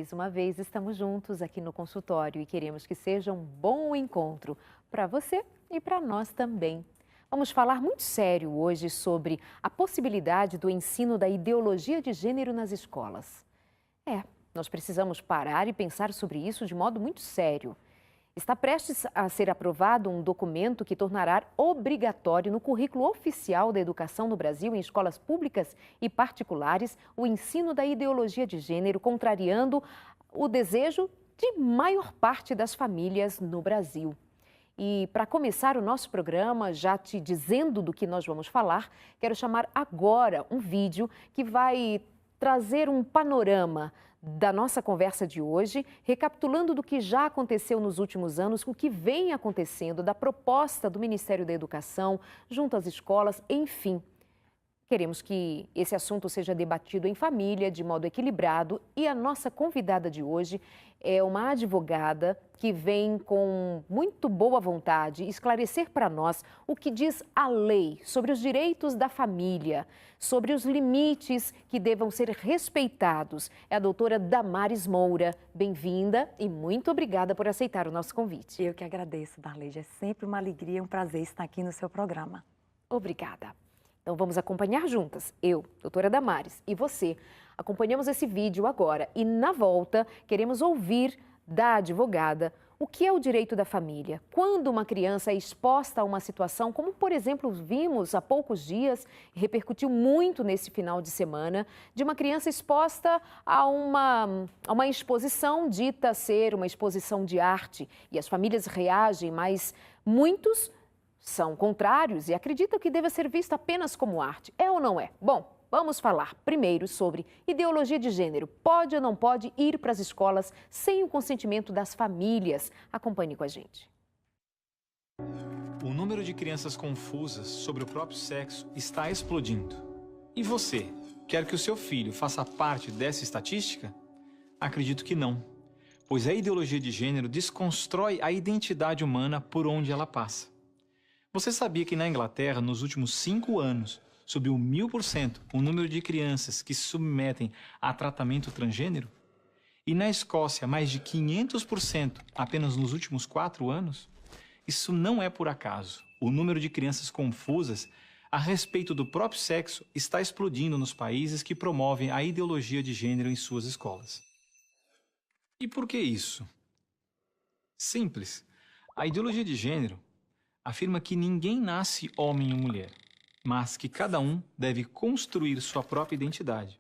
Mais uma vez estamos juntos aqui no consultório e queremos que seja um bom encontro para você e para nós também. Vamos falar muito sério hoje sobre a possibilidade do ensino da ideologia de gênero nas escolas. Nós precisamos parar e pensar sobre isso de modo muito sério. Está prestes a ser aprovado um documento que tornará obrigatório no currículo oficial da educação no Brasil, em escolas públicas e particulares, o ensino da ideologia de gênero, contrariando o desejo de maior parte das famílias no Brasil. E para começar o nosso programa, já te dizendo do que nós vamos falar, quero chamar agora um vídeo que vai trazer um panorama da nossa conversa de hoje, recapitulando do que já aconteceu nos últimos anos, o que vem acontecendo, da proposta do Ministério da Educação, junto às escolas, enfim. Queremos que esse assunto seja debatido em família, de modo equilibrado, e a nossa convidada de hoje é uma advogada que vem com muito boa vontade esclarecer para nós o que diz a lei sobre os direitos da família, sobre os limites que devam ser respeitados. É a doutora Damares Moura. Bem-vinda e muito obrigada por aceitar o nosso convite. Eu que agradeço, Darleide. É sempre uma alegria e um prazer estar aqui no seu programa. Obrigada. Então vamos acompanhar juntas, eu, doutora Damares, e você. Acompanhamos esse vídeo agora e na volta queremos ouvir da advogada o que é o direito da família. Quando uma criança é exposta a uma situação, como por exemplo vimos há poucos dias, e repercutiu muito nesse final de semana, de uma criança exposta a uma exposição dita ser uma exposição de arte. E as famílias reagem, mas muitos são contrários e acreditam que deva ser visto apenas como arte. É ou não é? Bom, vamos falar primeiro sobre ideologia de gênero. Pode ou não pode ir para as escolas sem o consentimento das famílias? Acompanhe com a gente. O número de crianças confusas sobre o próprio sexo está explodindo. E você, quer que o seu filho faça parte dessa estatística? Acredito que não, pois a ideologia de gênero desconstrói a identidade humana por onde ela passa. Você sabia que na Inglaterra, nos últimos 5 anos, subiu 1000% o número de crianças que se submetem a tratamento transgênero? E na Escócia, mais de 500% apenas nos últimos 4 anos? Isso não é por acaso. O número de crianças confusas a respeito do próprio sexo está explodindo nos países que promovem a ideologia de gênero em suas escolas. E por que isso? Simples. A ideologia de gênero afirma que ninguém nasce homem ou mulher, mas que cada um deve construir sua própria identidade.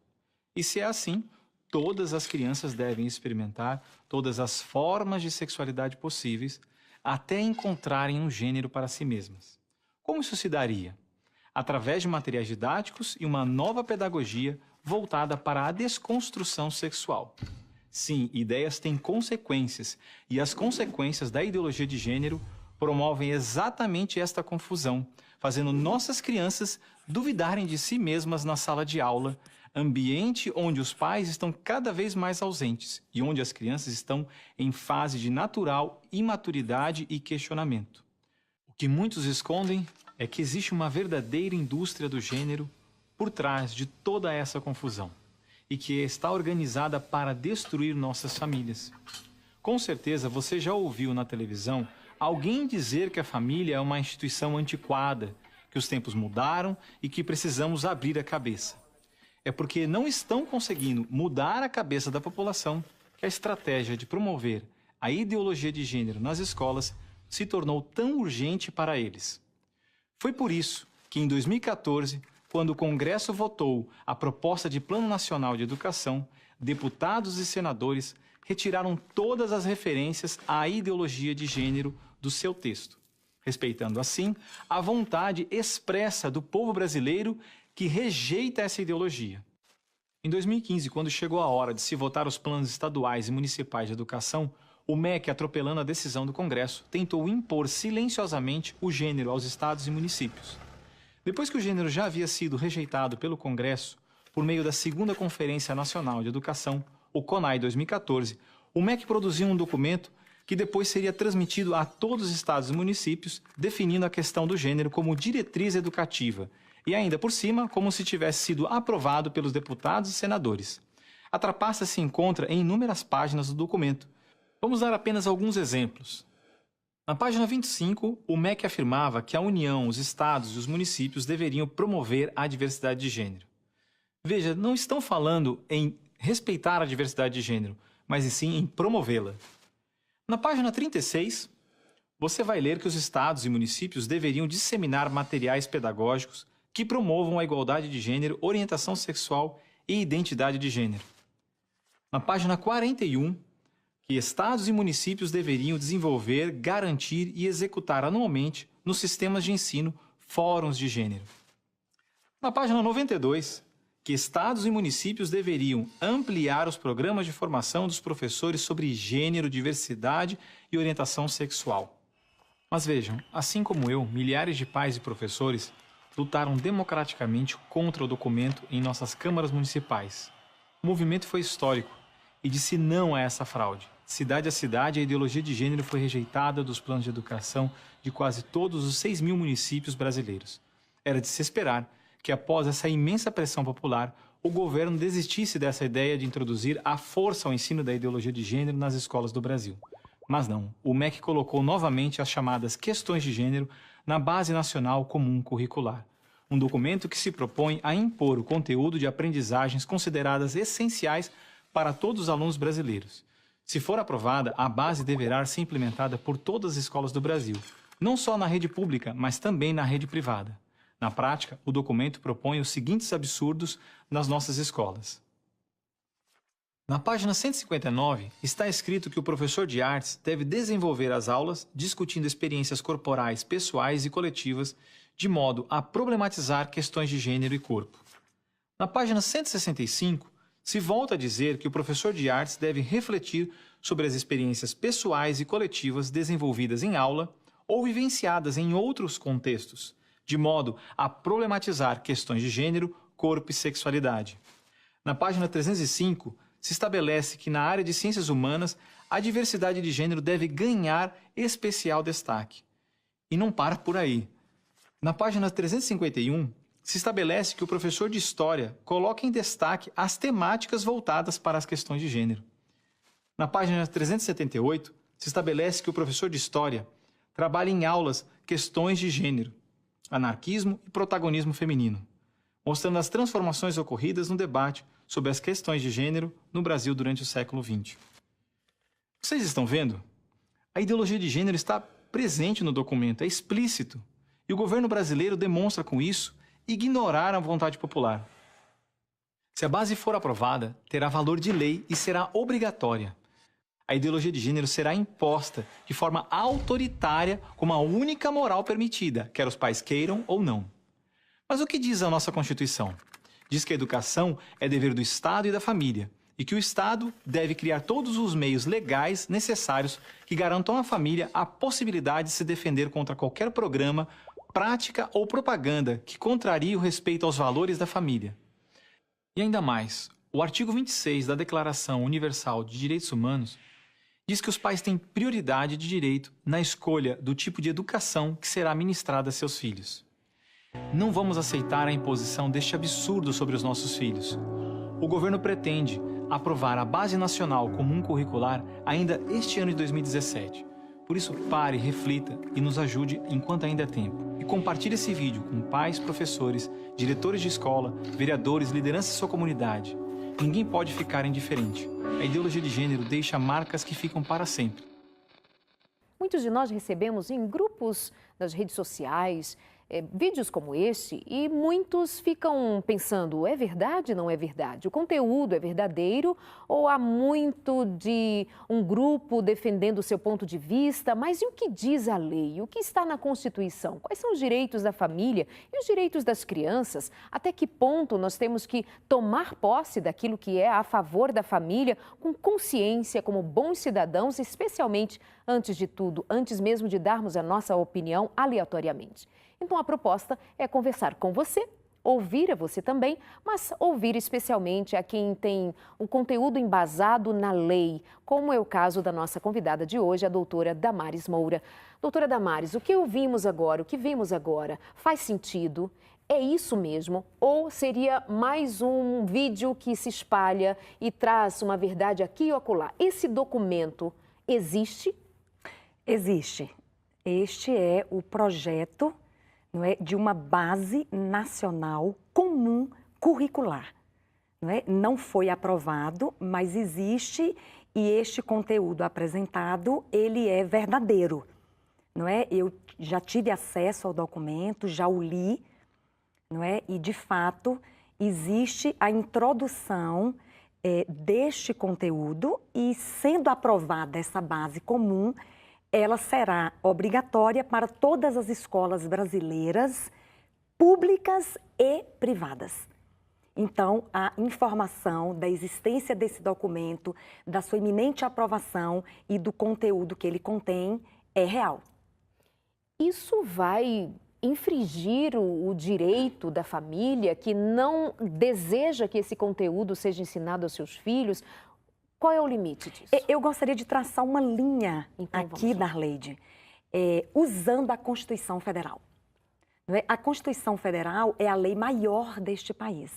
E se é assim, todas as crianças devem experimentar todas as formas de sexualidade possíveis até encontrarem um gênero para si mesmas. Como isso se daria? Através de materiais didáticos e uma nova pedagogia voltada para a desconstrução sexual. Sim, ideias têm consequências, e as consequências da ideologia de gênero promovem exatamente esta confusão, fazendo nossas crianças duvidarem de si mesmas na sala de aula, ambiente onde os pais estão cada vez mais ausentes e onde as crianças estão em fase de natural imaturidade e questionamento. O que muitos escondem é que existe uma verdadeira indústria do gênero por trás de toda essa confusão e que está organizada para destruir nossas famílias. Com certeza você já ouviu na televisão alguém dizer que a família é uma instituição antiquada, que os tempos mudaram e que precisamos abrir a cabeça. É porque não estão conseguindo mudar a cabeça da população que a estratégia de promover a ideologia de gênero nas escolas se tornou tão urgente para eles. Foi por isso que em 2014, quando o Congresso votou a proposta de Plano Nacional de Educação, deputados e senadores retiraram todas as referências à ideologia de gênero do seu texto, respeitando assim a vontade expressa do povo brasileiro que rejeita essa ideologia. Em 2015, quando chegou a hora de se votar os planos estaduais e municipais de educação, o MEC, atropelando a decisão do Congresso, tentou impor silenciosamente o gênero aos estados e municípios. Depois que o gênero já havia sido rejeitado pelo Congresso, por meio da Segunda Conferência Nacional de Educação, o CONAE 2014, o MEC produziu um documento que depois seria transmitido a todos os estados e municípios, definindo a questão do gênero como diretriz educativa, e ainda por cima, como se tivesse sido aprovado pelos deputados e senadores. A trapaça se encontra em inúmeras páginas do documento. Vamos dar apenas alguns exemplos. Na página 25, o MEC afirmava que a União, os estados e os municípios deveriam promover a diversidade de gênero. Veja, não estão falando em respeitar a diversidade de gênero, mas sim em promovê-la. Na página 36, você vai ler que os estados e municípios deveriam disseminar materiais pedagógicos que promovam a igualdade de gênero, orientação sexual e identidade de gênero. Na página 41, que estados e municípios deveriam desenvolver, garantir e executar anualmente nos sistemas de ensino fóruns de gênero. Na página 92, que estados e municípios deveriam ampliar os programas de formação dos professores sobre gênero, diversidade e orientação sexual. Mas vejam, assim como eu, milhares de pais e professores lutaram democraticamente contra o documento em nossas câmaras municipais. O movimento foi histórico e disse não a essa fraude. Cidade a cidade, a ideologia de gênero foi rejeitada dos planos de educação de quase todos os 6.000 municípios brasileiros. Era de se esperar que, após essa imensa pressão popular, o governo desistisse dessa ideia de introduzir à força o ensino da ideologia de gênero nas escolas do Brasil. Mas não, o MEC colocou novamente as chamadas questões de gênero na Base Nacional Comum Curricular, um documento que se propõe a impor o conteúdo de aprendizagens consideradas essenciais para todos os alunos brasileiros. Se for aprovada, a base deverá ser implementada por todas as escolas do Brasil, não só na rede pública, mas também na rede privada. Na prática, o documento propõe os seguintes absurdos nas nossas escolas. Na página 159, está escrito que o professor de artes deve desenvolver as aulas discutindo experiências corporais, pessoais e coletivas, de modo a problematizar questões de gênero e corpo. Na página 165, se volta a dizer que o professor de artes deve refletir sobre as experiências pessoais e coletivas desenvolvidas em aula ou vivenciadas em outros contextos, de modo a problematizar questões de gênero, corpo e sexualidade. Na página 305, se estabelece que na área de ciências humanas, a diversidade de gênero deve ganhar especial destaque. E não para por aí. Na página 351, se estabelece que o professor de História coloque em destaque as temáticas voltadas para as questões de gênero. Na página 378, se estabelece que o professor de História trabalhe em aulas questões de gênero, anarquismo e protagonismo feminino, mostrando as transformações ocorridas no debate sobre as questões de gênero no Brasil durante o século XX. Vocês estão vendo? A ideologia de gênero está presente no documento, é explícito, e o governo brasileiro demonstra com isso ignorar a vontade popular. Se a base for aprovada, terá valor de lei e será obrigatória. A ideologia de gênero será imposta de forma autoritária como a única moral permitida, quer os pais queiram ou não. Mas o que diz a nossa Constituição? Diz que a educação é dever do Estado e da família, e que o Estado deve criar todos os meios legais necessários que garantam à família a possibilidade de se defender contra qualquer programa, prática ou propaganda que contrarie o respeito aos valores da família. E ainda mais, o artigo 26 da Declaração Universal de Direitos Humanos diz que os pais têm prioridade de direito na escolha do tipo de educação que será ministrada a seus filhos. Não vamos aceitar a imposição deste absurdo sobre os nossos filhos. O governo pretende aprovar a Base Nacional Comum Curricular ainda este ano de 2017. Por isso, pare, reflita e nos ajude enquanto ainda é tempo. E compartilhe esse vídeo com pais, professores, diretores de escola, vereadores, lideranças de sua comunidade. Ninguém pode ficar indiferente. A ideologia de gênero deixa marcas que ficam para sempre. Muitos de nós recebemos em grupos das redes sociais vídeos como este e muitos ficam pensando, é verdade ou não é verdade? O conteúdo é verdadeiro ou há muito de um grupo defendendo o seu ponto de vista? Mas e o que diz a lei? O que está na Constituição? Quais são os direitos da família e os direitos das crianças? Até que ponto nós temos que tomar posse daquilo que é a favor da família com consciência, como bons cidadãos, especialmente, antes de tudo, antes mesmo de darmos a nossa opinião aleatoriamente? Então, a proposta é conversar com você, ouvir a você também, mas ouvir especialmente a quem tem um conteúdo embasado na lei, como é o caso da nossa convidada de hoje, a doutora Damares Moura. Doutora Damares, o que vimos agora faz sentido? É isso mesmo? Ou seria mais um vídeo que se espalha e traz uma verdade aqui ou acolá? Esse documento existe? Existe. Este é o projeto, não é, de uma base nacional comum curricular. Não é? Não foi aprovado, mas existe, e este conteúdo apresentado, ele é verdadeiro. Não é? Eu já tive acesso ao documento, já o li, não é? E, de fato, existe a introdução deste conteúdo e, sendo aprovada essa base comum, ela será obrigatória para todas as escolas brasileiras, públicas e privadas. Então, a informação da existência desse documento, da sua iminente aprovação e do conteúdo que ele contém é real. Isso vai infringir o direito da família que não deseja que esse conteúdo seja ensinado aos seus filhos? Qual é o limite disso? Eu gostaria de traçar uma linha Então, aqui, Darleide, usando a Constituição Federal. Não é? A Constituição Federal é a lei maior deste país.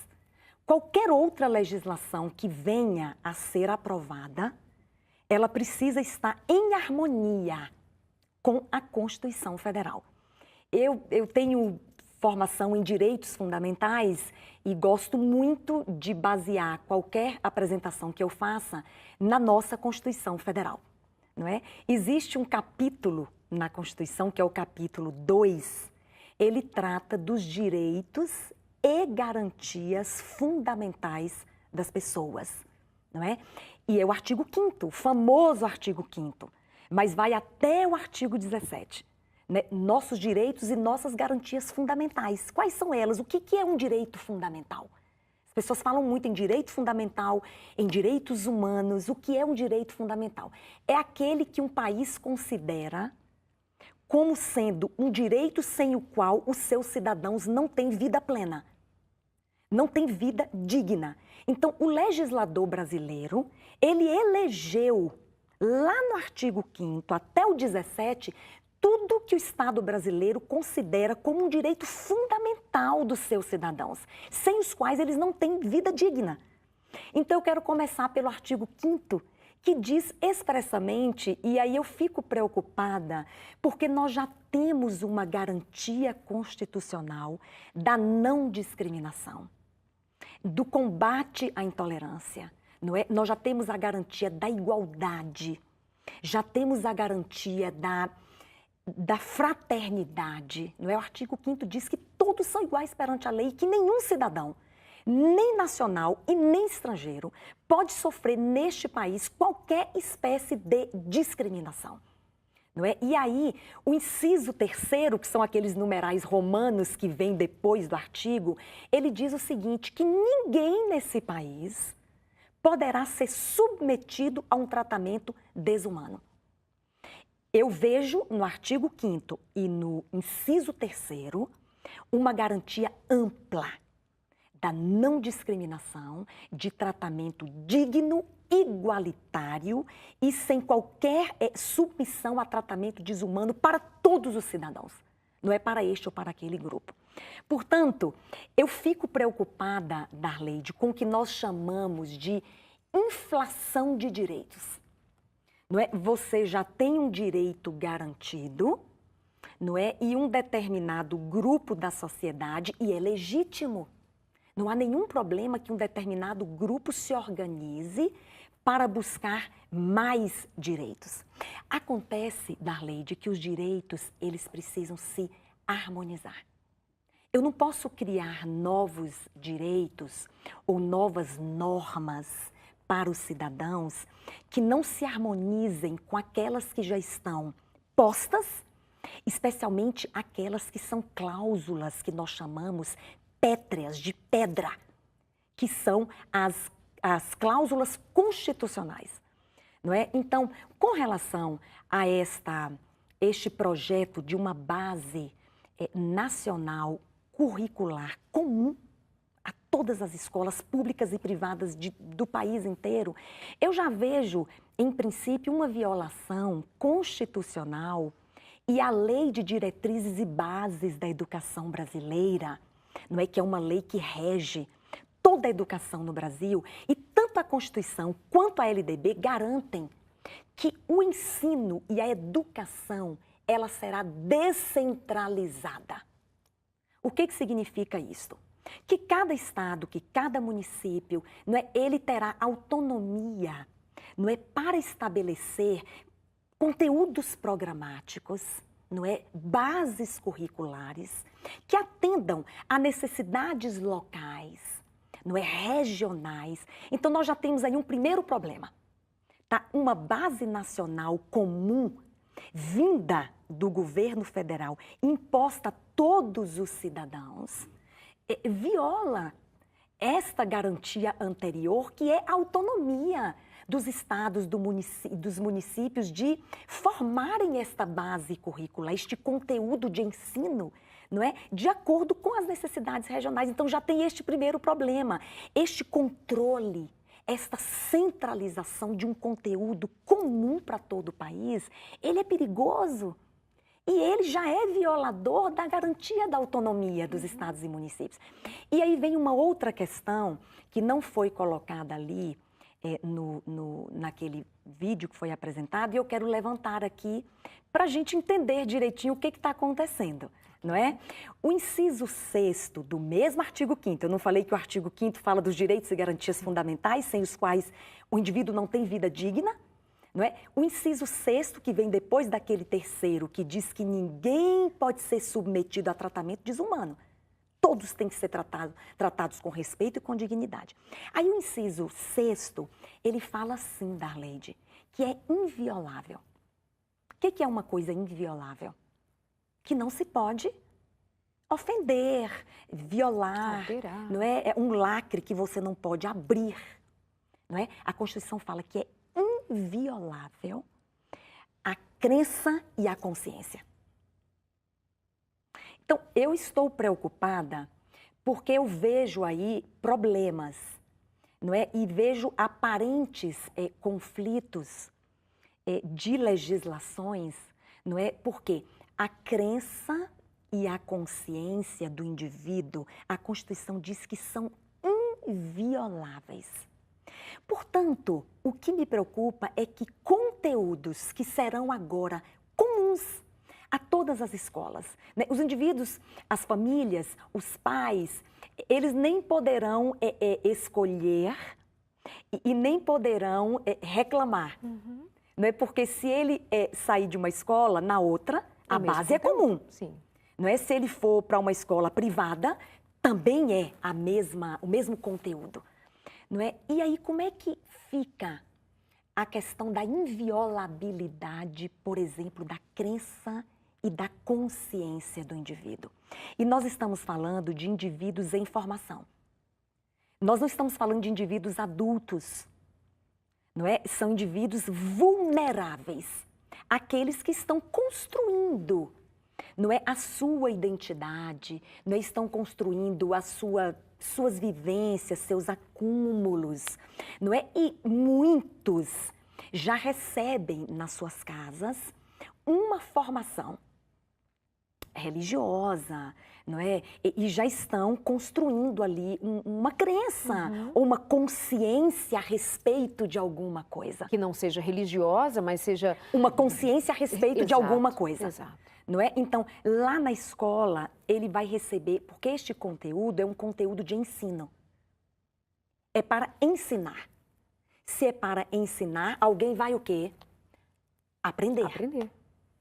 Qualquer outra legislação que venha a ser aprovada, ela precisa estar em harmonia com a Constituição Federal. Eu tenho formação em direitos fundamentais e gosto muito de basear qualquer apresentação que eu faça na nossa Constituição Federal, não é? Existe um capítulo na Constituição, que é o capítulo 2, ele trata dos direitos e garantias fundamentais das pessoas, não é? E é o artigo 5º, o famoso artigo 5º, mas vai até o artigo 17. Né? Nossos direitos e nossas garantias fundamentais. Quais são elas? O que é um direito fundamental? As pessoas falam muito em direito fundamental, em direitos humanos. O que é um direito fundamental? É aquele que um país considera como sendo um direito sem o qual os seus cidadãos não têm vida plena, não têm vida digna. Então, o legislador brasileiro, ele elegeu lá no artigo 5º até o 17, tudo que o Estado brasileiro considera como um direito fundamental dos seus cidadãos, sem os quais eles não têm vida digna. Então, eu quero começar pelo artigo 5º, que diz expressamente, e aí eu fico preocupada, porque nós já temos uma garantia constitucional da não discriminação, do combate à intolerância, não é? Nós já temos a garantia da igualdade, já temos a garantia da fraternidade, não é? O artigo 5º diz que todos são iguais perante a lei e que nenhum cidadão, nem nacional e nem estrangeiro, pode sofrer neste país qualquer espécie de discriminação. Não é? E aí, o inciso 3º, que são aqueles numerais romanos que vêm depois do artigo, ele diz o seguinte, que ninguém nesse país poderá ser submetido a um tratamento desumano. Eu vejo no artigo 5º e no inciso 3º uma garantia ampla da não discriminação, de tratamento digno, igualitário e sem qualquer submissão a tratamento desumano para todos os cidadãos. Não é para este ou para aquele grupo. Portanto, eu fico preocupada, Darleide, com o que nós chamamos de inflação de direitos. Não é? Você já tem um direito garantido, não é? E um determinado grupo da sociedade, e é legítimo. Não há nenhum problema que um determinado grupo se organize para buscar mais direitos. Acontece, Darleide, que os direitos, eles precisam se harmonizar. Eu não posso criar novos direitos ou novas normas para os cidadãos que não se harmonizem com aquelas que já estão postas, especialmente aquelas que são cláusulas que nós chamamos pétreas, de pedra, que são as cláusulas constitucionais. Não é? Então, com relação a este projeto de uma base nacional curricular comum a todas as escolas públicas e privadas do país inteiro, eu já vejo, em princípio, uma violação constitucional e a Lei de Diretrizes e Bases da Educação Brasileira, não é, que é uma lei que rege toda a educação no Brasil, e tanto a Constituição quanto a LDB garantem que o ensino e a educação, ela será descentralizada. O que significa isso? Que cada estado, que cada município, não é, ele terá autonomia, não é, para estabelecer conteúdos programáticos, não é, bases curriculares que atendam a necessidades locais, não é, regionais. Então nós já temos aí um primeiro problema, tá? Uma base nacional comum vinda do governo federal, imposta a todos os cidadãos, viola esta garantia anterior, que é a autonomia dos estados, dos municípios de formarem esta base curricular, este conteúdo de ensino, não é? De acordo com as necessidades regionais. Então já tem este primeiro problema, este controle, esta centralização de um conteúdo comum para todo o país, ele é perigoso. E ele já é violador da garantia da autonomia dos estados e municípios. E aí vem uma outra questão que não foi colocada ali naquele vídeo que foi apresentado, e eu quero levantar aqui para a gente entender direitinho o que está acontecendo, não é? O inciso 6º do mesmo artigo 5º, eu não falei que o artigo 5º fala dos direitos e garantias fundamentais, sem os quais o indivíduo não tem vida digna, não é? O inciso 6º, que vem depois daquele 3º, que diz que ninguém pode ser submetido a tratamento desumano. Todos têm que ser tratados com respeito e com dignidade. Aí o inciso 6º, ele fala assim, Darleide, que é inviolável. O que é uma coisa inviolável? Que não se pode ofender, violar, não é? É um lacre que você não pode abrir, não é? A Constituição fala que é inviolável a crença e a consciência. Então, eu estou preocupada porque eu vejo aí problemas, não é? E vejo aparentes conflitos de legislações, não é? Porque a crença e a consciência do indivíduo, a Constituição diz que são invioláveis. Portanto, o que me preocupa é que conteúdos que serão agora comuns a todas as escolas, né? Os indivíduos, as famílias, os pais, eles nem poderão escolher e nem poderão reclamar. Uhum. Não é? Porque se ele sair de uma escola, na outra, a base é comum. Sim. Não é? Se ele for para uma escola privada, também é o mesmo conteúdo. Não é? E aí, como é que fica a questão da inviolabilidade, por exemplo, da crença e da consciência do indivíduo? E nós estamos falando de indivíduos em formação. Nós não estamos falando de indivíduos adultos, não é? São indivíduos vulneráveis, aqueles que estão construindo, não é, a sua identidade, não é, estão construindo suas vivências, seus acúmulos, não é? E muitos já recebem nas suas casas uma formação religiosa, não é? E já estão construindo ali uma crença, ou uma consciência a respeito de alguma coisa. Que não seja religiosa, mas seja... Uma consciência a respeito de alguma coisa. Exato. Não é? Então, lá na escola, ele vai receber, porque este conteúdo é um conteúdo de ensino. É para ensinar. Se é para ensinar, alguém vai o quê? Aprender. Aprender.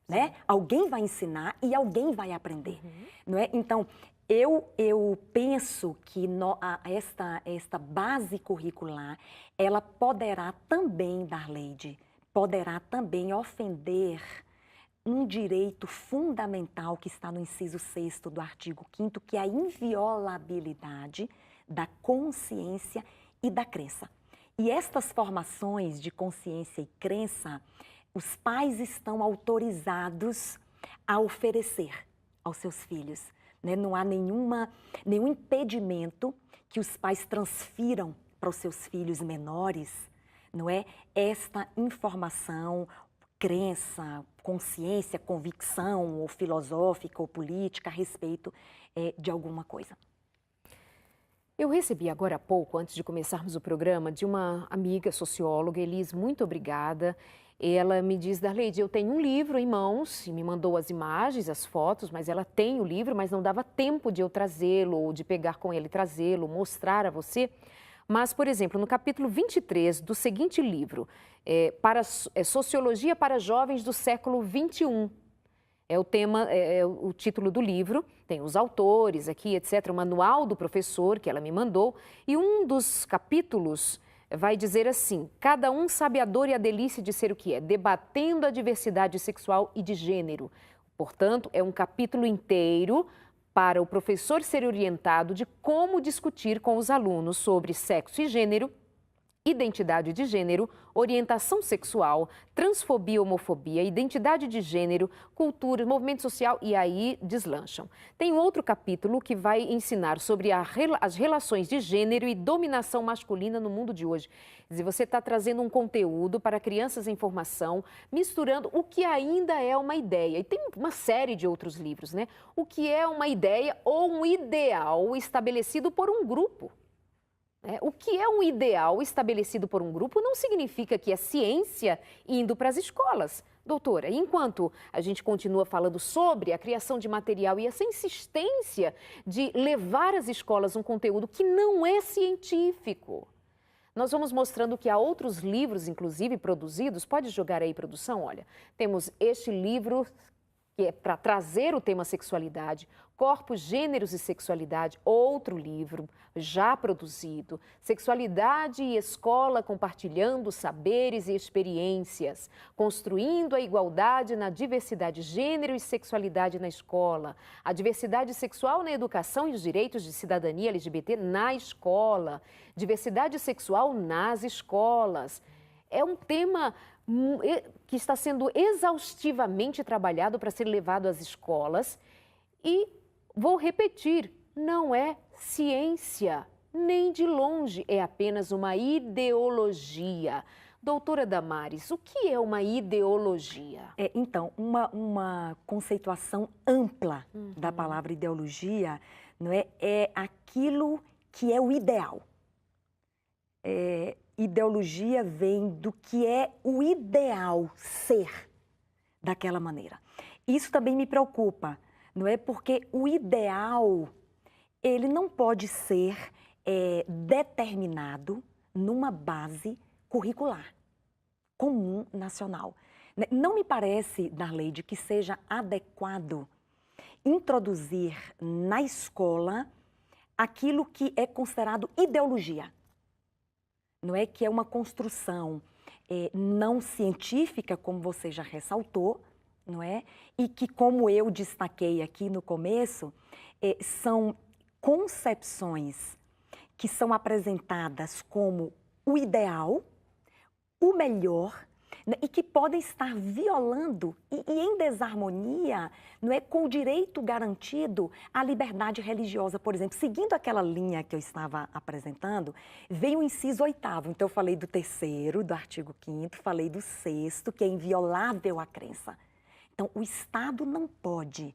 Né? Alguém vai ensinar e alguém vai aprender. Não é? Então, eu penso que esta base curricular, ela poderá também, Darleide, poderá também ofender um direito fundamental que está no inciso 6º do artigo 5º, que é a inviolabilidade da consciência e da crença. E estas formações de consciência e crença, os pais estão autorizados a oferecer aos seus filhos, né? Não há nenhum impedimento que os pais transfiram para os seus filhos menores, não é? Esta informação, crença, consciência, convicção, ou filosófica ou política a respeito de alguma coisa. Eu recebi agora há pouco, antes de começarmos o programa, de uma amiga socióloga, Elis, muito obrigada. Ela me diz, Darleide, eu tenho um livro em mãos e me mandou as imagens, as fotos, mas ela tem o livro, mas não dava tempo de eu trazê-lo, ou de pegar com ele e trazê-lo, mostrar a você. Mas, por exemplo, no capítulo 23 do seguinte livro, Sociologia para Jovens do século XXI, é o tema, é o título do livro, tem os autores aqui, etc., o manual do professor que ela me mandou, e um dos capítulos vai dizer assim: cada um sabe a dor e a delícia de ser o que é, debatendo a diversidade sexual e de gênero. Portanto, é um capítulo inteiro para o professor ser orientado de como discutir com os alunos sobre sexo e gênero, identidade de gênero, orientação sexual, transfobia, homofobia, identidade de gênero, cultura, movimento social, e aí deslancham. Tem outro capítulo que vai ensinar sobre as relações de gênero e dominação masculina no mundo de hoje. Quer dizer, você está trazendo um conteúdo para crianças em formação, misturando o que ainda é uma ideia. E tem uma série de outros livros, né? O que é uma ideia ou um ideal estabelecido por um grupo. O que é um ideal estabelecido por um grupo não significa que é ciência indo para as escolas. Doutora, enquanto a gente continua falando sobre a criação de material e essa insistência de levar às escolas um conteúdo que não é científico, nós vamos mostrando que há outros livros, inclusive, produzidos. Pode jogar aí, produção? Olha, temos este livro que é para trazer o tema sexualidade, Corpos, Gêneros e Sexualidade, outro livro já produzido, Sexualidade e Escola compartilhando saberes e experiências, construindo a igualdade na diversidade, gênero e sexualidade na escola, a diversidade sexual na educação e os direitos de cidadania LGBT na escola, diversidade sexual nas escolas. É um tema que está sendo exaustivamente trabalhado para ser levado às escolas e, vou repetir, não é ciência, nem de longe, é apenas uma ideologia. Doutora Damares, o que é uma ideologia? Então, uma conceituação ampla da palavra ideologia, não é aquilo que é o ideal. Ideologia vem do que é o ideal ser daquela maneira. Isso também me preocupa, não é? Porque o ideal, ele não pode ser determinado numa base curricular comum nacional. Não me parece, Darleide, que seja adequado introduzir na escola aquilo que é considerado ideologia. Não é que é uma construção não científica, como você já ressaltou, não é? E que, como eu destaquei aqui no começo, são concepções que são apresentadas como o ideal, o melhor, né? E que podem estar violando e em desarmonia, não é, com o direito garantido à liberdade religiosa. Por exemplo, seguindo aquela linha que eu estava apresentando, veio o inciso 8º. Então, eu falei do 3º, do artigo 5º, falei do 6º, que é inviolável a crença. Então, o Estado não pode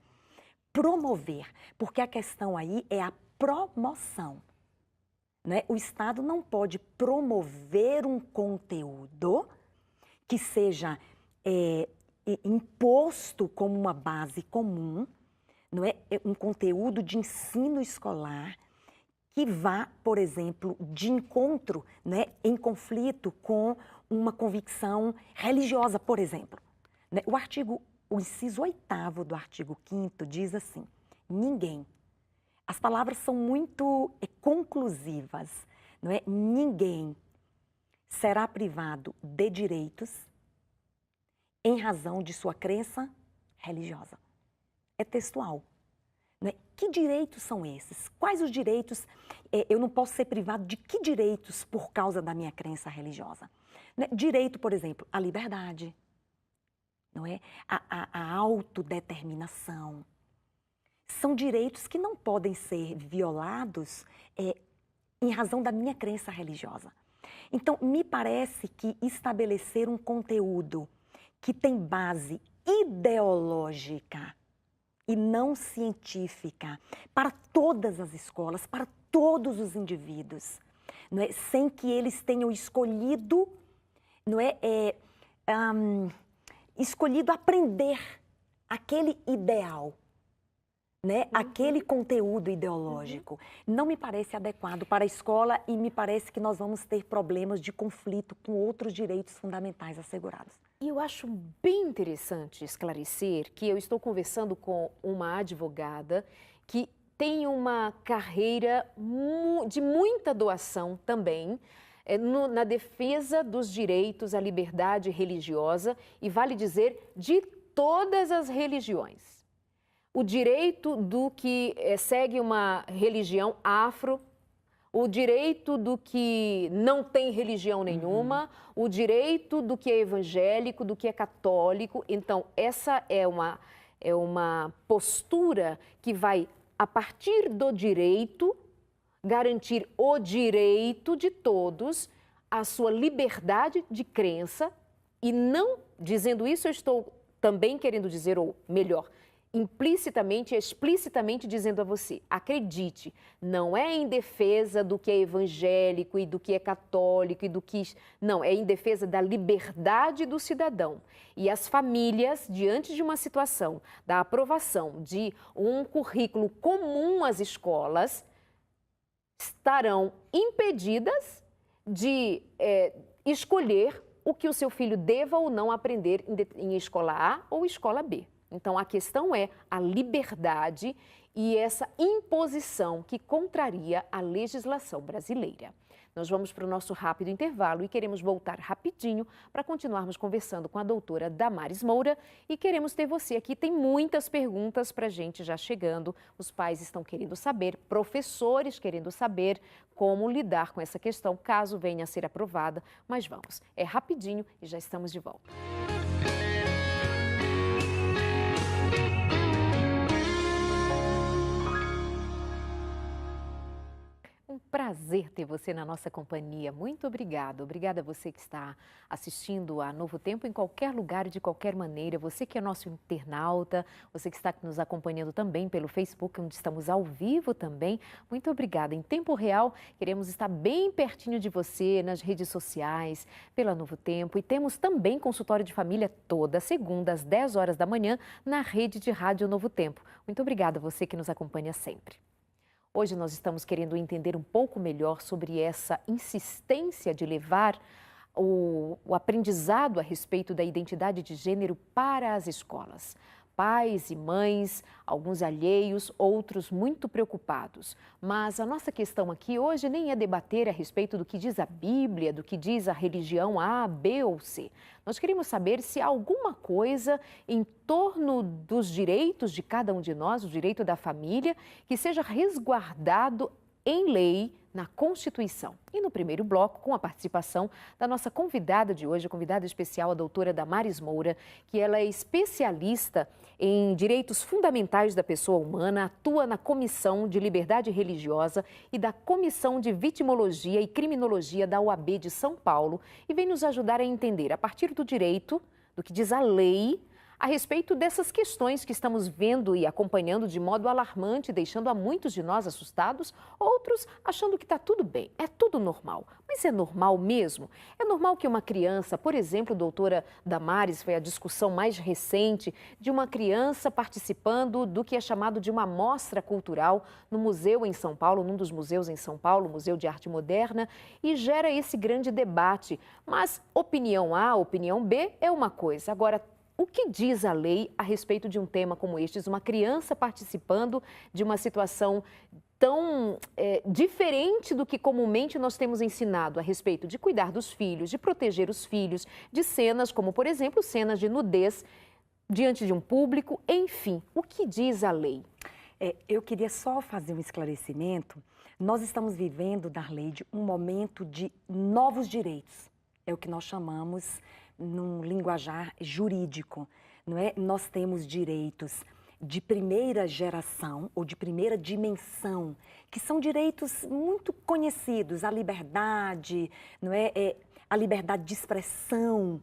promover, porque a questão aí é a promoção. Né? O Estado não pode promover um conteúdo que seja imposto como uma base comum, não é? Um conteúdo de ensino escolar que vá, por exemplo, de encontro, né, em conflito com uma convicção religiosa, por exemplo. Né? O inciso 8º do artigo 5º diz assim: ninguém. As palavras são muito conclusivas, não é? Ninguém será privado de direitos em razão de sua crença religiosa. É textual. Não é? Que direitos são esses? Quais os direitos? Eu não posso ser privado de que direitos por causa da minha crença religiosa? Não é? Direito, por exemplo, à liberdade, não é? A autodeterminação. São direitos que não podem ser violados em razão da minha crença religiosa. Então, me parece que estabelecer um conteúdo que tem base ideológica e não científica para todas as escolas, para todos os indivíduos, não é? Sem que eles tenham escolhido, não é, escolhido aprender aquele ideal, né? Aquele conteúdo ideológico. Não me parece adequado para a escola e me parece que nós vamos ter problemas de conflito com outros direitos fundamentais assegurados. E eu acho bem interessante esclarecer que eu estou conversando com uma advogada que tem uma carreira de muita doação também, na defesa dos direitos à liberdade religiosa e, vale dizer, de todas as religiões. O direito do que segue uma religião afro, o direito do que não tem religião nenhuma, o direito do que é evangélico, do que é católico. Então, essa é uma postura que vai, a partir do direito, garantir o direito de todos à sua liberdade de crença. E não, dizendo isso, eu estou também querendo dizer, ou melhor, implicitamente e explicitamente dizendo a você, acredite, não é em defesa do que é evangélico e do que é católico e do que... Não, é em defesa da liberdade do cidadão. E as famílias, diante de uma situação da aprovação de um currículo comum às escolas, estarão impedidas de escolher o que o seu filho deva ou não aprender em escola A ou escola B. Então, a questão é a liberdade e essa imposição que contraria a legislação brasileira. Nós vamos para o nosso rápido intervalo e queremos voltar rapidinho para continuarmos conversando com a doutora Damares Moura e queremos ter você aqui. Tem muitas perguntas para a gente já chegando. Os pais estão querendo saber, professores querendo saber como lidar com essa questão, caso venha a ser aprovada. Mas vamos, é rapidinho e já estamos de volta. Um prazer ter você na nossa companhia. Muito obrigada. Obrigada a você que está assistindo a Novo Tempo em qualquer lugar e de qualquer maneira. Você que é nosso internauta, você que está nos acompanhando também pelo Facebook, onde estamos ao vivo também. Muito obrigada. Em tempo real, queremos estar bem pertinho de você nas redes sociais, pela Novo Tempo. E temos também consultório de família toda segunda, às 10 horas da manhã, na rede de rádio Novo Tempo. Muito obrigada a você que nos acompanha sempre. Hoje nós estamos querendo entender um pouco melhor sobre essa insistência de levar o aprendizado a respeito da identidade de gênero para as escolas. Pais e mães, alguns alheios, outros muito preocupados. Mas a nossa questão aqui hoje nem é debater a respeito do que diz a Bíblia, do que diz a religião A, B ou C. Nós queremos saber se há alguma coisa em torno dos direitos de cada um de nós, o direito da família, que seja resguardado em lei, na Constituição. E no primeiro bloco, com a participação da nossa convidada de hoje, a convidada especial, a doutora Damares Moura, que ela é especialista em direitos fundamentais da pessoa humana, atua na Comissão de Liberdade Religiosa e da Comissão de Vitimologia e Criminologia da OAB de São Paulo e vem nos ajudar a entender, a partir do direito, do que diz a lei, a respeito dessas questões que estamos vendo e acompanhando de modo alarmante, deixando a muitos de nós assustados, outros achando que está tudo bem, é tudo normal. Mas é normal mesmo? É normal que uma criança, por exemplo, doutora Damares, foi a discussão mais recente de uma criança participando do que é chamado de uma mostra cultural no museu em São Paulo, num dos museus em São Paulo, Museu de Arte Moderna, e gera esse grande debate. Mas opinião A, opinião B é uma coisa. Agora, o que diz a lei a respeito de um tema como este? Uma criança participando de uma situação tão diferente do que comumente nós temos ensinado a respeito de cuidar dos filhos, de proteger os filhos, de cenas como, por exemplo, cenas de nudez diante de um público, enfim, o que diz a lei? Eu queria só fazer um esclarecimento. Nós estamos vivendo, Darleide, um momento de novos direitos. É o que nós chamamos num linguajar jurídico, não é? Nós temos direitos de primeira geração ou de primeira dimensão, que são direitos muito conhecidos, a liberdade, não é? A liberdade de expressão,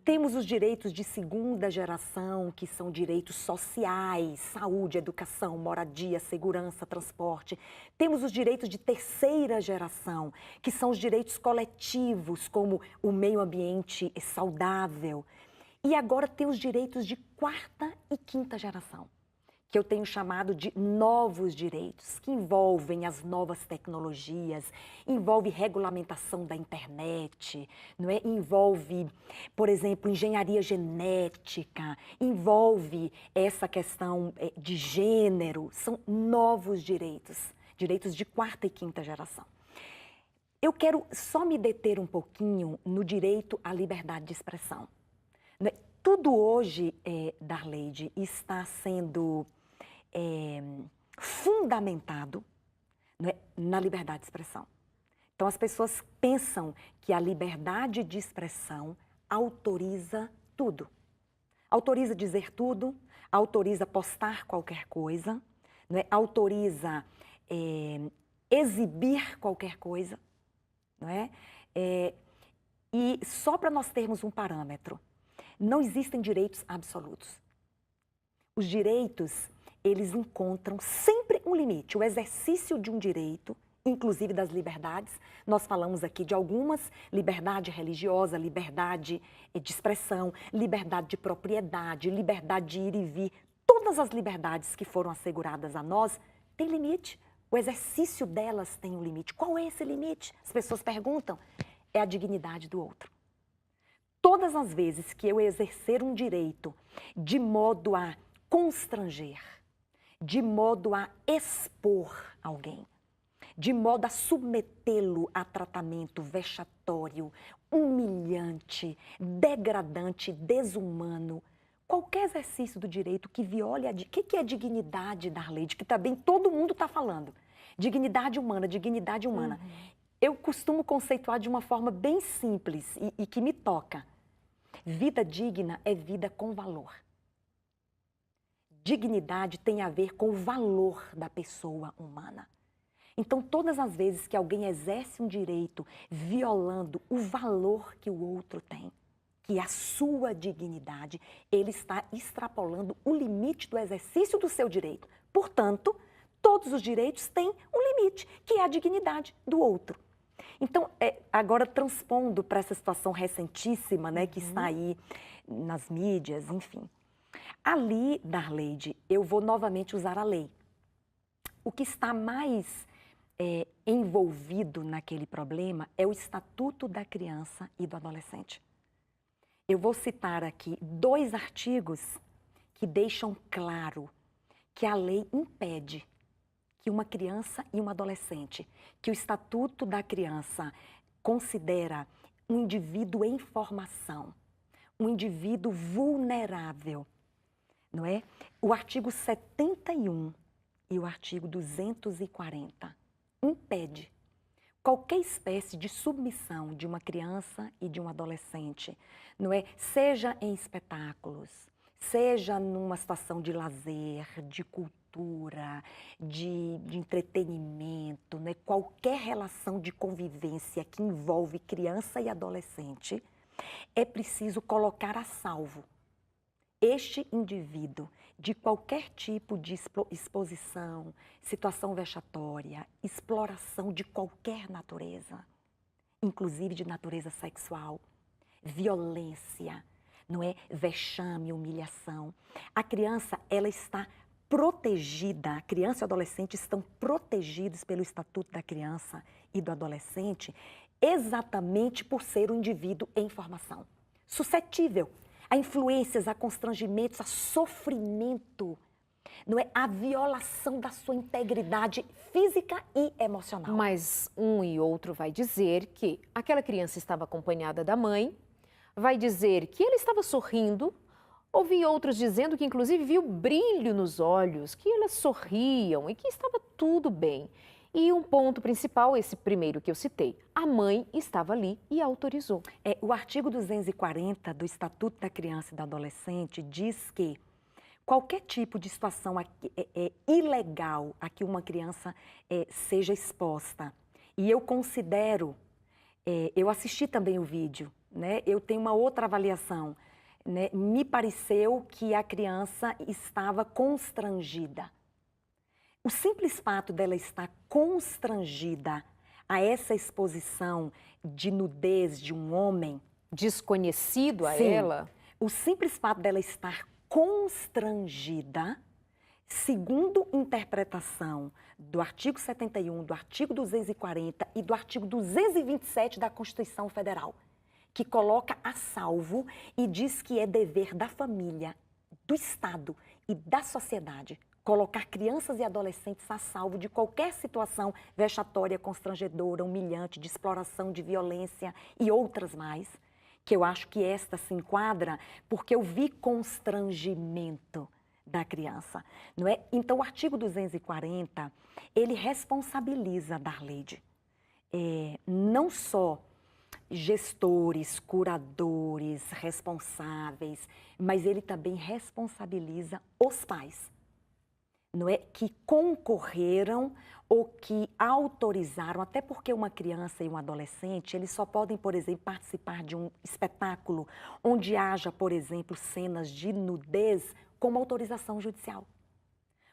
Temos os direitos de segunda geração, que são direitos sociais, saúde, educação, moradia, segurança, transporte. Temos os direitos de terceira geração, que são os direitos coletivos, como o meio ambiente saudável. E agora tem os direitos de quarta e quinta geração, que eu tenho chamado de novos direitos, que envolvem as novas tecnologias, envolve regulamentação da internet, não é? Envolve, por exemplo, engenharia genética, envolve essa questão de gênero, são novos direitos, direitos de quarta e quinta geração. Eu quero só me deter um pouquinho no direito à liberdade de expressão. Não é? Tudo hoje, Darleide, está sendo fundamentado, não é, na liberdade de expressão. Então, as pessoas pensam que a liberdade de expressão autoriza tudo. Autoriza dizer tudo, autoriza postar qualquer coisa, não é, autoriza exibir qualquer coisa, não é? E só para nós termos um parâmetro, não existem direitos absolutos. Os direitos, eles encontram sempre um limite. O exercício de um direito, inclusive das liberdades, nós falamos aqui de algumas: liberdade religiosa, liberdade de expressão, liberdade de propriedade, liberdade de ir e vir. Todas as liberdades que foram asseguradas a nós têm limite. O exercício delas tem um limite. Qual é esse limite? As pessoas perguntam. É a dignidade do outro. Todas as vezes que eu exercer um direito de modo a constranger, de modo a expor alguém, de modo a submetê-lo a tratamento vexatório, humilhante, degradante, desumano, qualquer exercício do direito que viole o que é dignidade, Darleide? Que também todo mundo está falando. Dignidade humana, dignidade humana. Eu costumo conceituar de uma forma bem simples e que me toca. Vida digna é vida com valor. Dignidade tem a ver com o valor da pessoa humana. Então, todas as vezes que alguém exerce um direito violando o valor que o outro tem, que é a sua dignidade, ele está extrapolando o limite do exercício do seu direito. Portanto, todos os direitos têm um limite, que é a dignidade do outro. Então, agora transpondo para essa situação recentíssima, né, que está aí nas mídias, enfim. Ali, Darleide, eu vou novamente usar a lei. O que está mais envolvido naquele problema é o Estatuto da Criança e do Adolescente. Eu vou citar aqui 2 artigos que deixam claro que a lei impede que uma criança e um adolescente, que o Estatuto da Criança considera um indivíduo em formação, um indivíduo vulnerável, não é? O artigo 71 e o artigo 240 impede qualquer espécie de submissão de uma criança e de um adolescente, não é? Seja em espetáculos, seja numa situação de lazer, de cultura, de entretenimento, né? Qualquer relação de convivência que envolve criança e adolescente, é preciso colocar a salvo este indivíduo de qualquer tipo de exposição, situação vexatória, exploração de qualquer natureza, inclusive de natureza sexual, violência, não é? Vexame, humilhação. A criança, ela está protegida, a criança e o adolescente estão protegidos pelo Estatuto da Criança e do Adolescente exatamente por ser um indivíduo em formação, suscetível a influências, a constrangimentos, a sofrimento, não é? A violação da sua integridade física e emocional. Mas um e outro vai dizer que aquela criança estava acompanhada da mãe, vai dizer que ele estava sorrindo. Ouvi outros dizendo que inclusive viu brilho nos olhos, que elas sorriam e que estava tudo bem. E um ponto principal, esse primeiro que eu citei, a mãe estava ali e autorizou. O artigo 240 do Estatuto da Criança e do Adolescente diz que qualquer tipo de situação ilegal a que uma criança seja exposta, e eu considero, eu assisti também o vídeo né, eu tenho uma outra avaliação. Né? Me pareceu que a criança estava constrangida. O simples fato dela estar constrangida a essa exposição de nudez de um homem... Desconhecido a Sim, ela? O simples fato dela estar constrangida, segundo interpretação do artigo 71, do artigo 240 e do artigo 227 da Constituição Federal, que coloca a salvo e diz que é dever da família, do Estado e da sociedade colocar crianças e adolescentes a salvo de qualquer situação vexatória, constrangedora, humilhante, de exploração, de violência e outras mais, que eu acho que esta se enquadra porque eu vi constrangimento da criança, não é? Então, o artigo 240, ele responsabiliza a Darleide, não só gestores, curadores, responsáveis, mas ele também responsabiliza os pais, não é? Que concorreram ou que autorizaram, até porque uma criança e um adolescente, eles só podem, por exemplo, participar de um espetáculo onde haja, por exemplo, cenas de nudez com autorização judicial.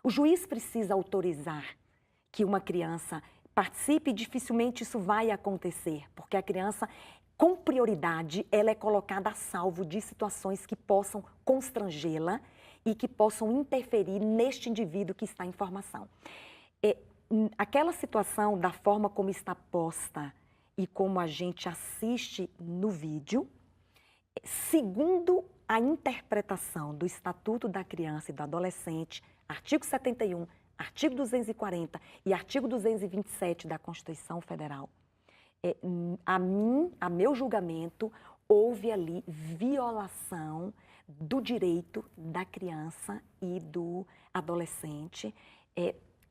O juiz precisa autorizar que uma criança participe e dificilmente isso vai acontecer, porque a criança, com prioridade, ela é colocada a salvo de situações que possam constrangê-la e que possam interferir neste indivíduo que está em formação. Aquela situação, da forma como está posta e como a gente assiste no vídeo, segundo a interpretação do Estatuto da Criança e do Adolescente, artigo 71, artigo 240 e artigo 227 da Constituição Federal, a meu julgamento, houve ali violação do direito da criança e do adolescente,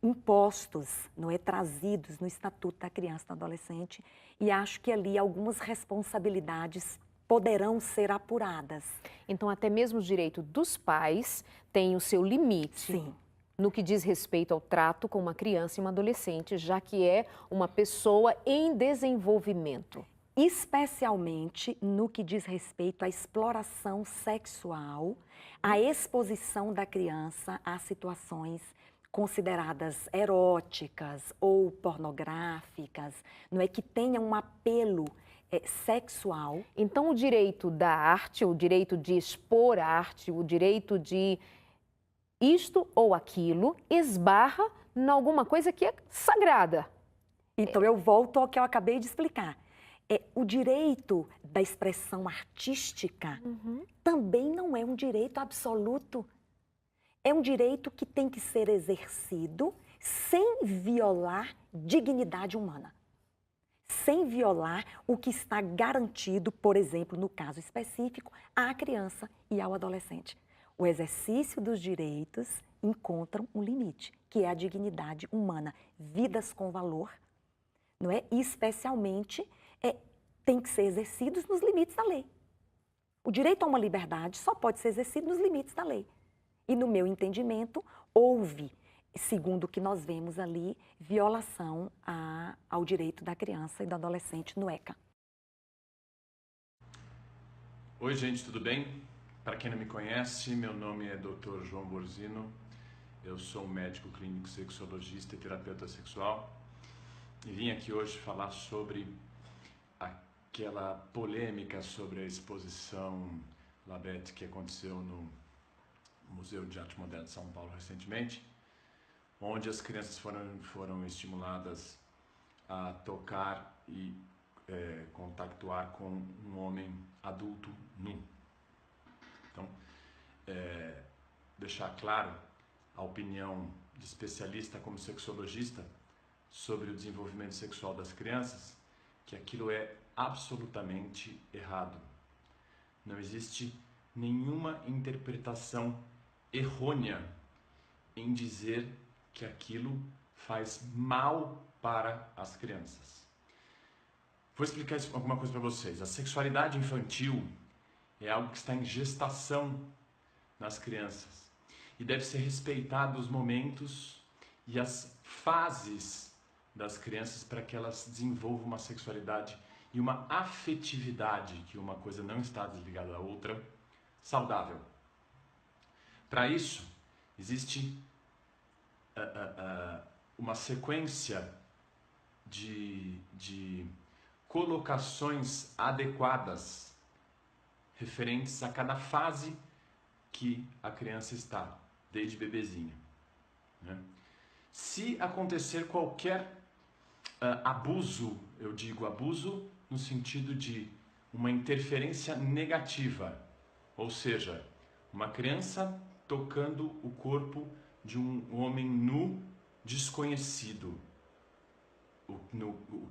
impostos, não é, trazidos no Estatuto da Criança e do Adolescente, e acho que ali algumas responsabilidades poderão ser apuradas. Então, até mesmo o direito dos pais tem o seu limite. Sim. No que diz respeito ao trato com uma criança e uma adolescente, já que é uma pessoa em desenvolvimento. Especialmente no que diz respeito à exploração sexual, à exposição da criança a situações consideradas eróticas ou pornográficas, não é, que tenham um apelo sexual. Então, o direito da arte, o direito de expor arte, o direito de isto ou aquilo, esbarra em alguma coisa que é sagrada. Então, eu volto ao que eu acabei de explicar. O direito da expressão artística também não é um direito absoluto. É um direito que tem que ser exercido sem violar dignidade humana. Sem violar o que está garantido, por exemplo, no caso específico, à criança e ao adolescente. O exercício dos direitos encontra um limite, que é a dignidade humana, vidas com valor, não é? E especialmente tem que ser exercidos nos limites da lei. O direito a uma liberdade só pode ser exercido nos limites da lei. E no meu entendimento, houve, segundo o que nós vemos ali, violação ao direito da criança e do adolescente no ECA. Oi, gente, tudo bem? Para quem não me conhece, meu nome é Dr. João Borzino. Eu sou um médico clínico sexologista e terapeuta sexual. E vim aqui hoje falar sobre aquela polêmica sobre a exposição Labete que aconteceu no Museu de Arte Moderna de São Paulo recentemente, onde as crianças foram estimuladas a tocar e contactuar com um homem adulto nu. Então, deixar claro a opinião de especialista como sexologista sobre o desenvolvimento sexual das crianças, que aquilo é absolutamente errado. Não existe nenhuma interpretação errônea em dizer que aquilo faz mal para as crianças. Vou explicar alguma coisa para vocês. A sexualidade infantil é algo que está em gestação nas crianças e deve ser respeitado os momentos e as fases das crianças para que elas desenvolvam uma sexualidade e e uma afetividade, que uma coisa não está desligada da outra, saudável. Para isso, existe uma sequência de colocações adequadas referentes a cada fase que a criança está, desde bebezinha, né? Se acontecer qualquer abuso, eu digo abuso no sentido de uma interferência negativa, ou seja, uma criança tocando o corpo de um homem nu desconhecido, o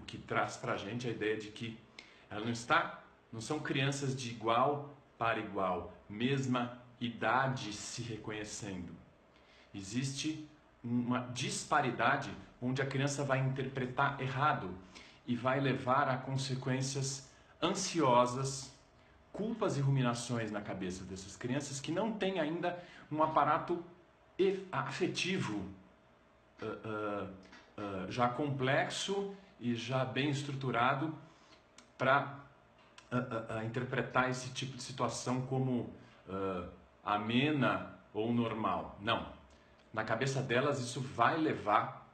que traz para a gente a ideia de que ela não são crianças de igual para igual, mesma idade se reconhecendo. Existe uma disparidade onde a criança vai interpretar errado e vai levar a consequências ansiosas, culpas e ruminações na cabeça dessas crianças que não têm ainda um aparato afetivo já complexo e já bem estruturado para interpretar esse tipo de situação como amena ou normal. Não. Na cabeça delas isso vai levar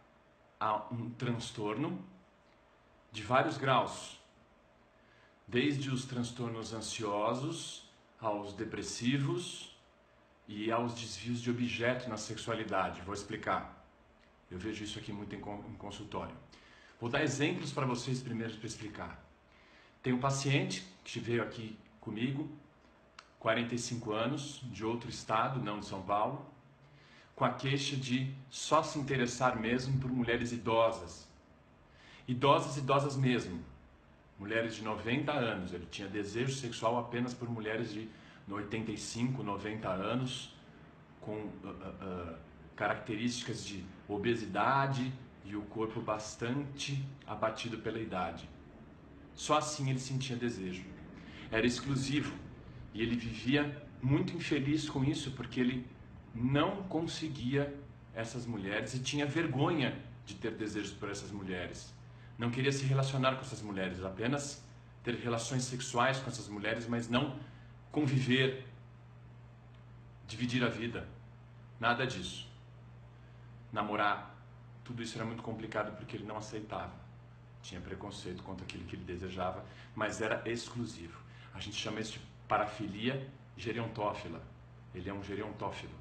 a um transtorno de vários graus, desde os transtornos ansiosos aos depressivos e aos desvios de objeto na sexualidade. Vou explicar. Eu vejo isso aqui muito em consultório. Vou dar exemplos para vocês primeiro para explicar. Tem um paciente que veio aqui comigo, 45 anos, de outro estado, não de São Paulo, com a queixa de só se interessar mesmo por mulheres idosas. Idosas mesmo. Mulheres de 90 anos. Ele tinha desejo sexual apenas por mulheres de 85, 90 anos, com características de obesidade e o corpo bastante abatido pela idade. Só assim ele sentia desejo. Era exclusivo e ele vivia muito infeliz com isso porque ele não conseguia essas mulheres e tinha vergonha de ter desejos por essas mulheres. Não queria se relacionar com essas mulheres, apenas ter relações sexuais com essas mulheres, mas não conviver, dividir a vida. Nada disso. Namorar, tudo isso era muito complicado porque ele não aceitava. Tinha preconceito contra aquilo que ele desejava, mas era exclusivo. A gente chama isso de parafilia gerontófila. Ele é um gerontófilo.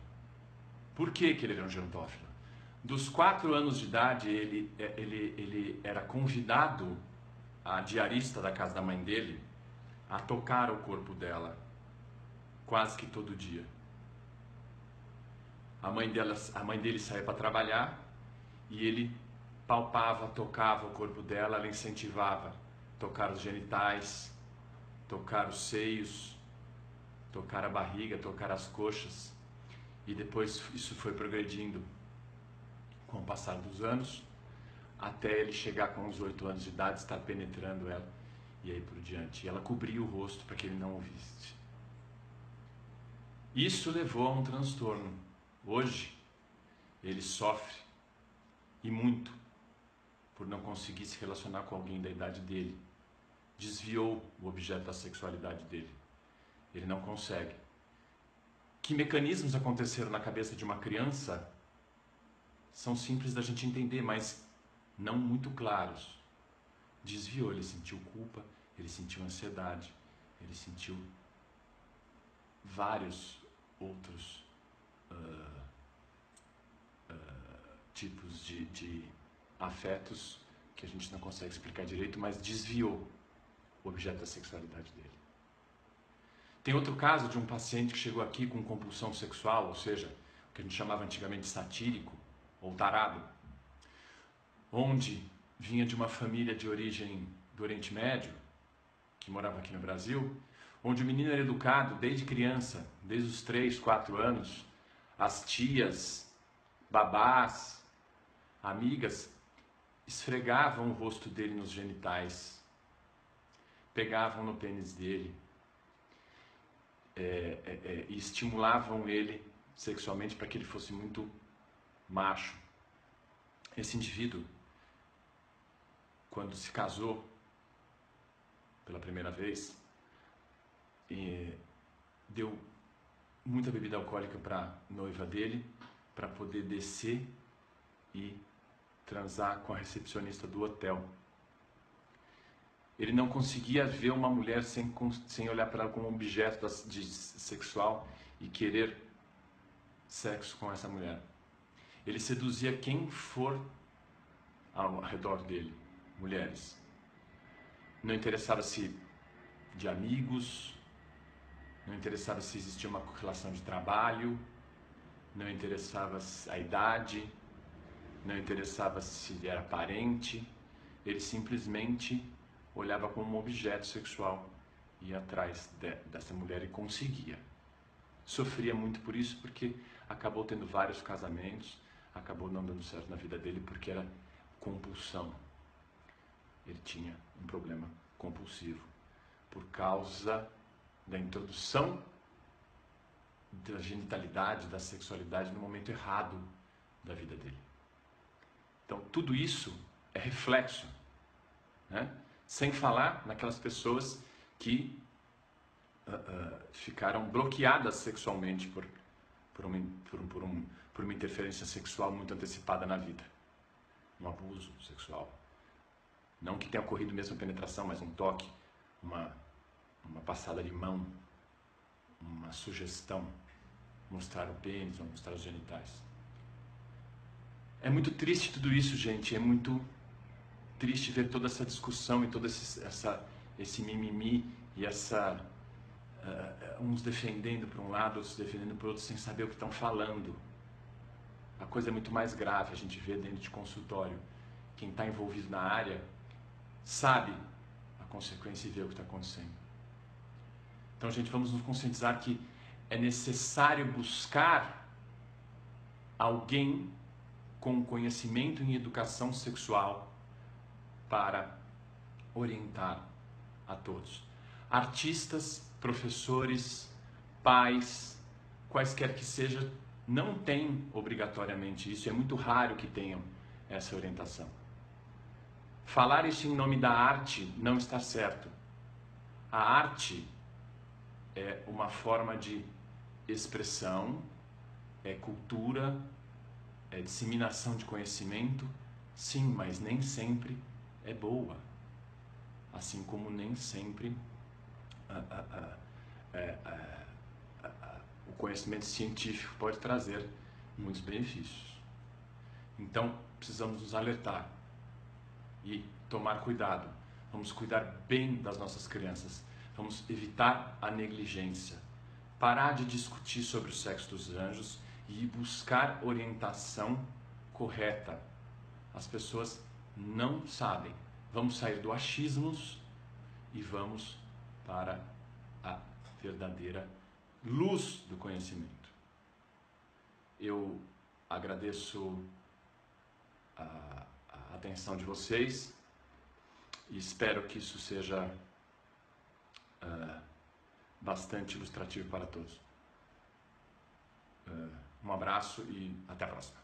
Por que ele era um gerontófilo? Dos 4 anos de idade, ele era convidado, a diarista da casa da mãe dele, a tocar o corpo dela, quase que todo dia. A mãe dele saía para trabalhar e ele palpava, tocava o corpo dela, ela incentivava tocar os genitais, tocar os seios, tocar a barriga, tocar as coxas. E depois isso foi progredindo com o passar dos anos, até ele chegar com uns 8 anos de idade, estar penetrando ela e aí por diante. E ela cobria o rosto para que ele não o visse. Isso levou a um transtorno. Hoje, ele sofre, e muito, por não conseguir se relacionar com alguém da idade dele. Desviou o objeto da sexualidade dele. Ele não consegue. Que mecanismos aconteceram na cabeça de uma criança são simples da gente entender, mas não muito claros. Desviou, ele sentiu culpa, ele sentiu ansiedade, ele sentiu vários outros tipos de afetos que a gente não consegue explicar direito, mas desviou o objeto da sexualidade dele. Tem outro caso de um paciente que chegou aqui com compulsão sexual, ou seja, o que a gente chamava antigamente de satírico ou tarado, onde vinha de uma família de origem do Oriente Médio, que morava aqui no Brasil, onde o menino era educado desde criança, desde os 3, 4 anos, as tias, babás, amigas, esfregavam o rosto dele nos genitais, pegavam no pênis dele, e estimulavam ele sexualmente para que ele fosse muito macho. Esse indivíduo, quando se casou, pela primeira vez, e deu muita bebida alcoólica para a noiva dele, para poder descer e transar com a recepcionista do hotel. Ele não conseguia ver uma mulher sem olhar para ela como um objeto sexual e querer sexo com essa mulher. Ele seduzia quem for ao redor dele, mulheres. Não interessava se de amigos, não interessava se existia uma relação de trabalho, não interessava a idade, não interessava se era parente. Ele simplesmente olhava como um objeto sexual, ia atrás dessa mulher e conseguia. Sofria muito por isso, porque acabou tendo vários casamentos, acabou não dando certo na vida dele porque era compulsão. Ele tinha um problema compulsivo por causa da introdução da genitalidade, da sexualidade no momento errado da vida dele. Então tudo isso é reflexo, né? Sem falar naquelas pessoas que ficaram bloqueadas sexualmente por uma interferência sexual muito antecipada na vida. Um abuso sexual. Não que tenha ocorrido mesmo a penetração, mas um toque, uma passada de mão, uma sugestão, mostrar o pênis ou mostrar os genitais. É muito triste tudo isso, gente. É muito triste ver toda essa discussão e todo esse mimimi e uns defendendo para um lado, outros defendendo para o outro, sem saber o que estão falando. A coisa é muito mais grave, a gente vê dentro de consultório. Quem está envolvido na área sabe a consequência e vê o que está acontecendo. Então, gente, vamos nos conscientizar que é necessário buscar alguém com conhecimento em educação sexual para orientar a todos. Artistas, professores, pais, quaisquer que seja, não têm obrigatoriamente isso, é muito raro que tenham essa orientação. Falar isso em nome da arte não está certo. A arte é uma forma de expressão, é cultura, é disseminação de conhecimento, sim, mas nem sempre é boa. Assim como nem sempre o conhecimento científico pode trazer muitos benefícios. Então, precisamos nos alertar e tomar cuidado. Vamos cuidar bem das nossas crianças. Vamos evitar a negligência. Parar de discutir sobre o sexo dos anjos e buscar orientação correta. As pessoas não sabem. Vamos sair do achismos e vamos para a verdadeira luz do conhecimento. Eu agradeço a atenção de vocês e espero que isso seja bastante ilustrativo para todos. Um abraço e até a próxima.